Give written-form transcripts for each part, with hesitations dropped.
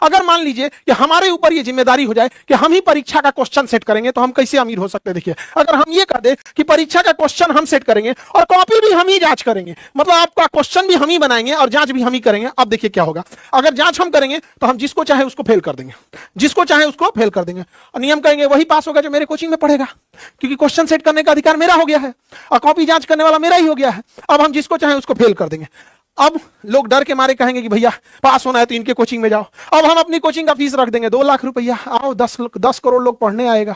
अगर मान लीजिए कि हमारे ऊपर ये जिम्मेदारी हो जाए कि हम ही परीक्षा का क्वेश्चन सेट करेंगे तो हम कैसे अमीर हो सकते हैं। देखिए, अगर हम ये कर दे कि परीक्षा का क्वेश्चन हम सेट करेंगे और कॉपी भी हम ही जांच करेंगे, मतलब आपका क्वेश्चन भी हम ही बनाएंगे और जांच भी हम ही करेंगे। अब देखिए क्या होगा, अगर जांच हम करेंगे तो हम जिसको चाहे उसको फेल कर देंगे, जिसको चाहे उसको फेल कर देंगे, और नियम कहेंगे वही पास होगा जो मेरे कोचिंग में पढ़ेगा, क्योंकि क्वेश्चन सेट करने का अधिकार मेरा हो गया है और कॉपी जांच करने वाला मेरा ही हो गया है। अब हम जिसको चाहे उसको फेल कर देंगे। अब लोग डर के मारे कहेंगे कि भैया पास होना है तो इनके कोचिंग में जाओ। अब हम अपनी कोचिंग का फीस रख देंगे 2 लाख रुपया, आओ 10 करोड़ लोग पढ़ने आएगा।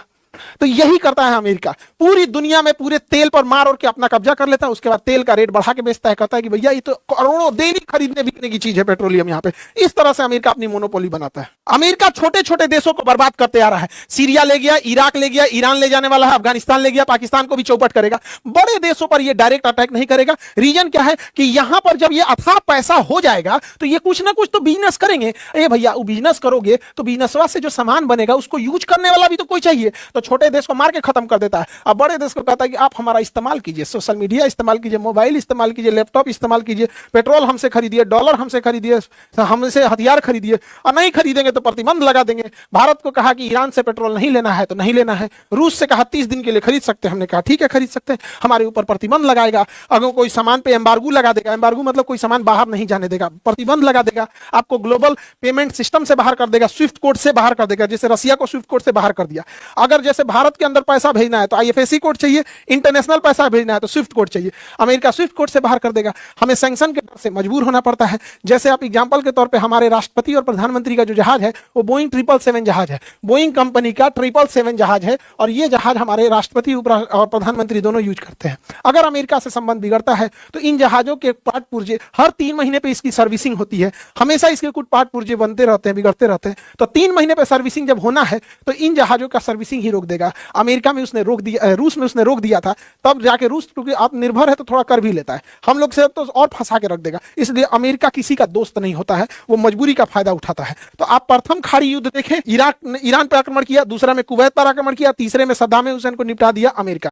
तो यही करता है अमेरिका, पूरी दुनिया में पूरे तेल पर मार और के अपना कब्जा कर लेता है, उसके बाद तेल का रेट बढ़ा के बेचता है, कहता है कि भैया ये तो करोड़ों दैनिक खरीदने बिकने की चीज है पेट्रोलियम यहाँ पे। इस तरह से अमेरिका अपनी मोनोपोली बनाता है। अमेरिका छोटे छोटे देशों को बर्बाद करते आ रहा है। सीरिया ले गया, इराक ले गया, ईरान ले जाने वाला है, अफगानिस्तान ले गया, पाकिस्तान को भी चौपट करेगा। बड़े देशों पर यह डायरेक्ट अटैक नहीं करेगा। रीजन क्या है कि यहां पर जब ये अथाह पैसा हो जाएगा तो ये कुछ ना कुछ तो बिजनेस करेंगे। ए भैया वो बिजनेस करोगे तो बिजनेसवा से जो सामान बनेगा उसको यूज करने वाला भी तो कोई चाहिए। तो छोटे देश को मार के खत्म कर देता है। अब बड़े देश को कहता है कि आप हमारा इस्तेमाल कीजिए, सोशल मीडिया इस्तेमाल कीजिए, मोबाइल इस्तेमाल कीजिए, लैपटॉप इस्तेमाल कीजिए, पेट्रोल हमसे खरीदिए, डॉलर हमसे खरीदिए, हमसे हथियार खरीदिए, और नहीं खरीदेंगे तो प्रतिबंध लगा देंगे। भारत को कहा कि ईरान से पेट्रोल नहीं लेना है तो नहीं लेना है। रूस से कहा 30 दिन के लिए खरीद सकते हैं, हमने कहा ठीक है खरीद सकते हैं। हमारे ऊपर प्रतिबंध लगाएगा। अगर कोई सामान पे एम्बार्गो लगा देगा, एम्बार्गो मतलब कोई सामान बाहर नहीं जाने देगा, प्रतिबंध लगा देगा, आपको ग्लोबल पेमेंट सिस्टम से बाहर कर देगा, स्विफ्ट कोड से बाहर कर देगा, जैसे रसिया को स्विफ्ट कोड से बाहर कर दिया। अगर जैसे भारत के अंदर पैसा भेजना है तो आईएफएससी कोड चाहिए, इंटरनेशनल पैसा भेजना है तो स्विफ्ट कोड चाहिए, अमेरिका स्विफ्ट कोड से बाहर कर देगा। हमें सैंक्शन के डर से मजबूर होना पड़ता है। जैसे आप एग्जांपल के तौर पे हमारे राष्ट्रपति और प्रधानमंत्री का जो जहाज है वो बोइंग 777 जहाज है, बोइंग कंपनी का 777 जहाज है, और ये जहाज हमारे राष्ट्रपति और प्रधानमंत्री दोनों यूज करते हैं। अगर अमेरिका से संबंध बिगड़ता है तो इन जहाजों के पार्ट पुर्जे हर 3 महीने पे इसकी सर्विसिंग होती है, हमेशा इसके कुछ पार्ट पुर्जे बनते रहते हैं, बिगड़ते रहते हैं। तो 3 महीने पे सर्विसिंग जब होना है तो इन जहाजों का सर्विसिंग ही रोक देगा। अमेरिका में उसने रोक दिया, रूस में उसने रोक दिया था, तब जाके रूस क्योंकि आत्मनिर्भर है तो थोड़ा कर भी लेता है, हम लोग से तो और फंसा के रख देगा। इसलिए अमेरिका किसी का दोस्त नहीं होता है, वो मजबूरी का फायदा उठाता है। तो आप प्रथम खाड़ी युद्ध देखें, ईरान पर आक्रमण किया, दूसरा में कुवैत पर आक्रमण किया, तीसरे में सद्दाम हुसैन को निपटा दिया अमेरिका।